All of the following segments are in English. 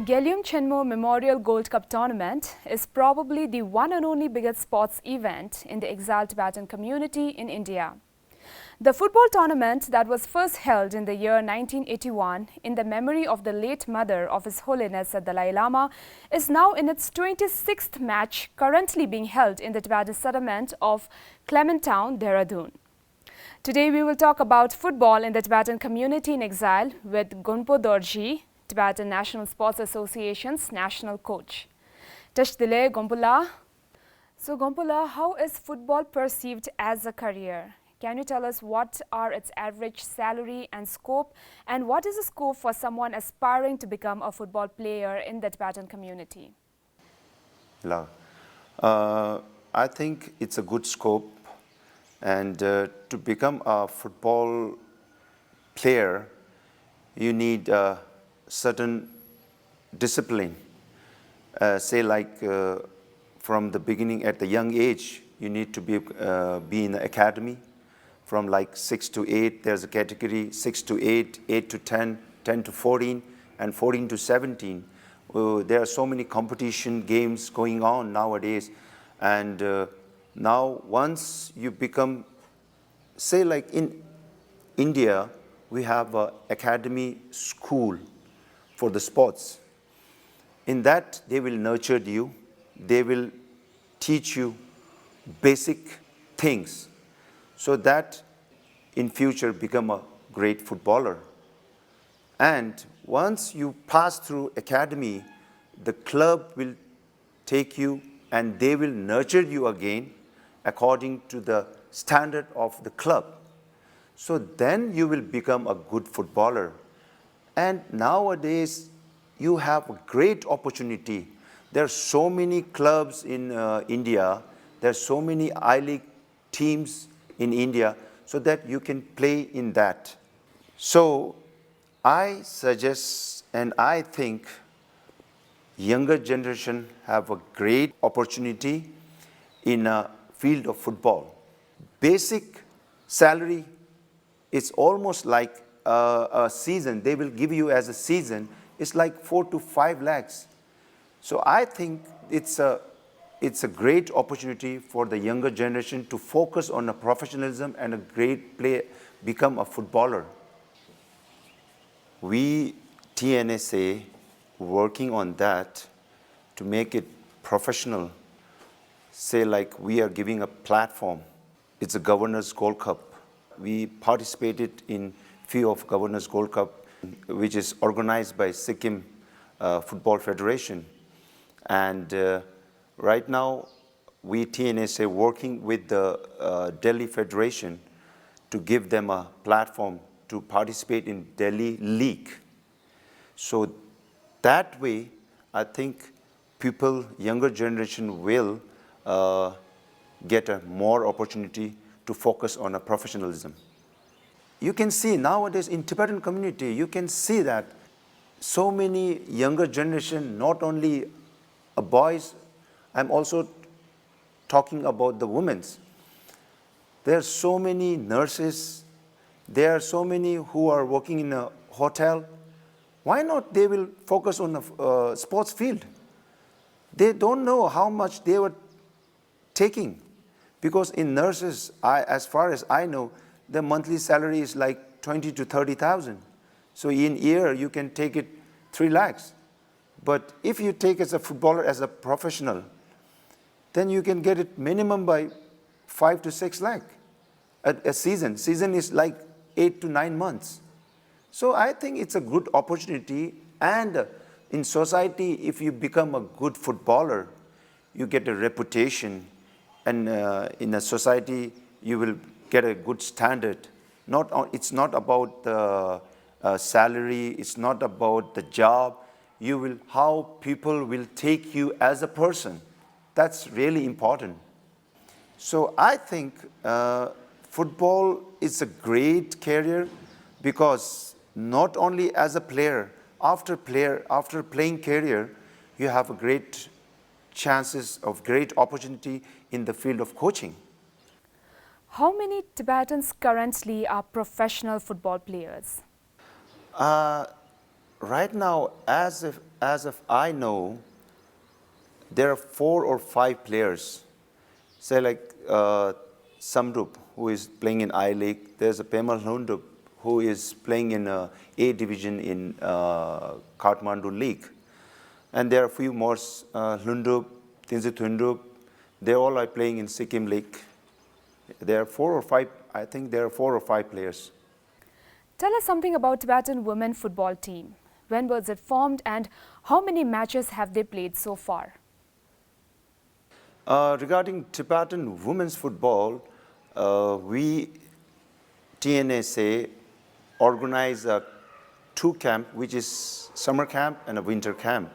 Gyalum Chenmo Memorial Gold Cup Tournament is probably the one and only biggest sports event in the exiled Tibetan community in India. The football tournament that was first held in the year 1981 in the memory of the late mother of His Holiness the Dalai Lama is now in its 26th match, currently being held in the Tibetan settlement of Clementown, Dehradun. Today we will talk about football in the Tibetan community in exile with Gonpo Dorjee, Tibetan National Sports Association's national coach. Tashdile Gonpola. So Gonpola, how is football perceived as a career? Can you tell us what are its average salary and scope, and what is the scope for someone aspiring to become a football player in the Tibetan community? Hello. I think it's a good scope, and to become a football player, you need certain discipline. Say like from the beginning, at the young age, you need to be in the academy. From like 6 to 8, there's a category, 6 to 8, 8 to 10, 10 to 14, and 14 to 17. There are so many competition games going on nowadays. And now once you become, say like in India, we have an academy school for the sports. In that, they will nurture you. They will teach you basic things, so that in future become a great footballer. And once you pass through academy, the club will take you and they will nurture you again according to the standard of the club. So then you will become a good footballer. And nowadays you have a great opportunity. There are so many clubs in India. There are so many I-League teams in India, so that you can play in that. So I suggest and I think younger generation have a great opportunity in a field of football. Basic salary is almost like a season. They will give you as a season. It's like 4 to 5 lakhs. So I think it's a great opportunity for the younger generation to focus on a professionalism and a great play, become a footballer. We, TNSA, working on that to make it professional. Say like we are giving a platform. It's a Governor's Gold Cup. We participated in few of Governor's Gold Cup, which is organized by Sikkim Football Federation. And right now, we TNSA working with the Delhi Federation to give them a platform to participate in Delhi League. So that way, I think people, younger generation will get a more opportunity to focus on a professionalism. You can see nowadays in Tibetan community, you can see that so many younger generation, not only boys, I'm also talking about the women's. There are so many nurses. There are so many who are working in a hotel. Why not they will focus on the sports field? They don't know how much they were taking. Because in nurses, as far as I know, the monthly salary is like 20 to 30,000. So in a year, you can take it 3 lakhs. But if you take as a footballer, as a professional, then you can get it minimum by 5 to 6 lakh a season. Season is like 8 to 9 months. So I think it's a good opportunity. And in society, if you become a good footballer, you get a reputation. And in a society, you will get a good standard. It's not about the salary. It's not about the job. How people will take you as a person. That's really important. So I think football is a great career, because not only as a player, after playing career, you have a great chances of great opportunity in the field of coaching. How many Tibetans currently are professional football players? Right now, as of I know, there are 4 or 5 players. Say like Samrup, who is playing in I League. There's a Pemal Hundup, who is playing in A division in Kathmandu League. And there are a few more, Lundup, Tinzit Hundup. They all are playing in Sikkim League. There are 4 or 5, I think there are 4 or 5 players. Tell us something about Tibetan women football team. When was it formed and how many matches have they played so far? Regarding Tibetan women's football, we, TNSA, organize a 2 camp, which is summer camp and a winter camp.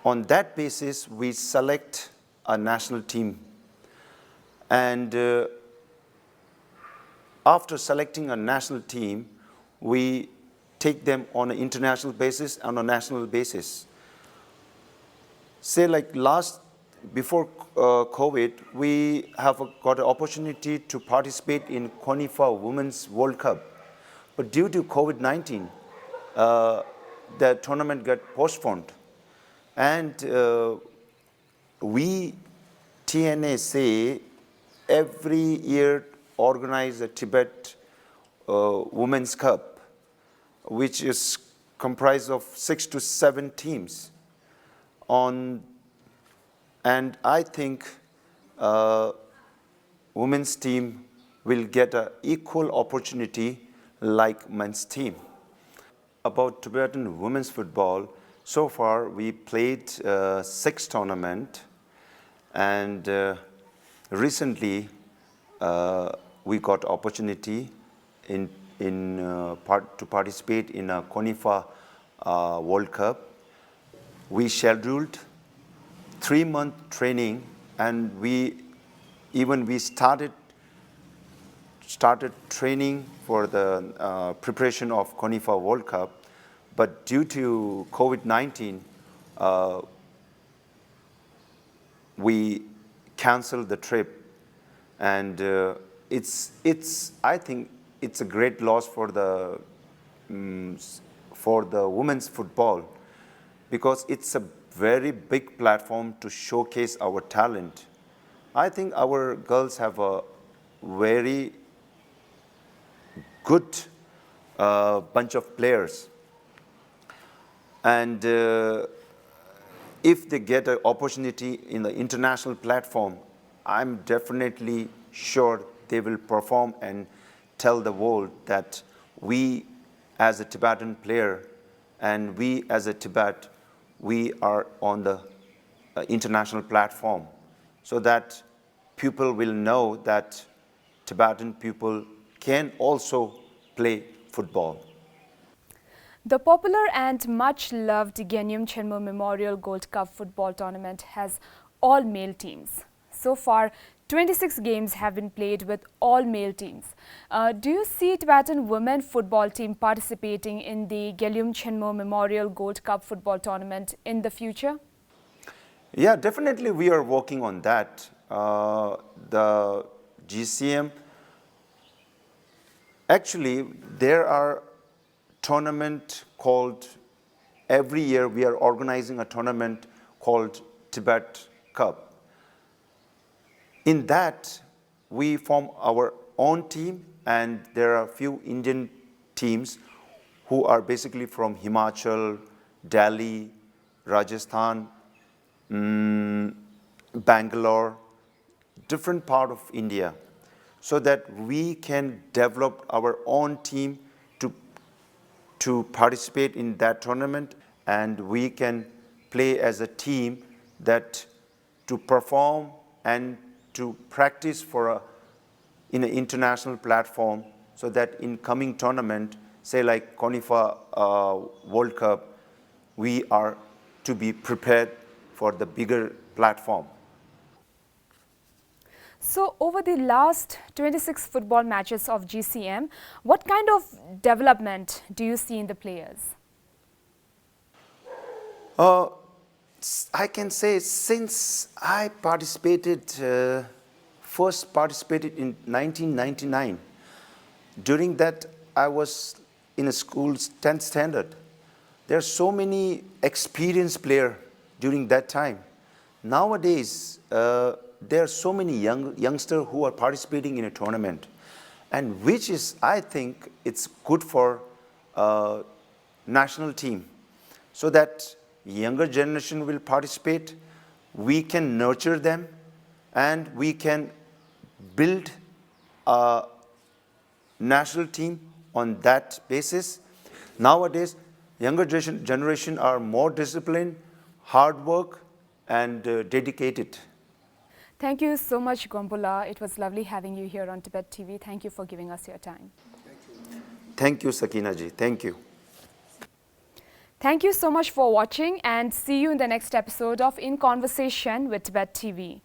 On that basis, we select a national team. And after selecting a national team, we take them on an international basis and on a national basis. Say like before COVID, we have got an opportunity to participate in CONIFA Women's World Cup. But due to COVID-19, the tournament got postponed. And we, TNSA, every year organize a Tibet Women's Cup, which is comprised of 6 to 7 teams. And I think women's team will get an equal opportunity like men's team. About Tibetan women's football, so far we played 6 tournaments, and recently we got opportunity to participate in a CONIFA World Cup. We scheduled 3-month training, and we started training for the preparation of CONIFA World Cup, but due to COVID-19, we canceled the trip, and I think it's a great loss for the women's football, because it's a very big platform to showcase our talent. I think our girls have a very good bunch of players. And if they get an opportunity in the international platform, I'm definitely sure they will perform and tell the world that we as a Tibetan player and we as a Tibet, we are on the international platform, so that people will know that Tibetan people can also play football. The popular and much-loved Genyum Chenmo Memorial Gold Cup football tournament has all male teams. So far, 26 games have been played with all male teams. Do you see Tibetan women football team participating in the Genyum Chenmo Memorial Gold Cup football tournament in the future? Yeah, definitely we are working on that. The GCM, actually there are tournament called, every year we are organizing a tournament called Tibet Cup. In that, we form our own team, and there are a few Indian teams who are basically from Himachal, Delhi, Rajasthan, Bangalore, different part of India, so that we can develop our own team to participate in that tournament, and we can play as a team that to perform and to practice in an international platform, so that in coming tournament, say like CONIFA World Cup, we are to be prepared for the bigger platform. So, over the last 26 football matches of GCM, what kind of development do you see in the players? I can say since I first participated in 1999, during that I was in a school's 10th standard. There are so many experienced players during that time. Nowadays, there are so many youngsters who are participating in a tournament, and which is, I think, it's good for national team, so that younger generation will participate. We can nurture them, and we can build a national team on that basis. Nowadays, younger generation are more disciplined, hard work, and dedicated. Thank you so much, Gonpo. It was lovely having you here on Tibet TV. Thank you for giving us your time. Thank you, Sakina ji. Thank you. Thank you so much for watching, and see you in the next episode of In Conversation with Tibet TV.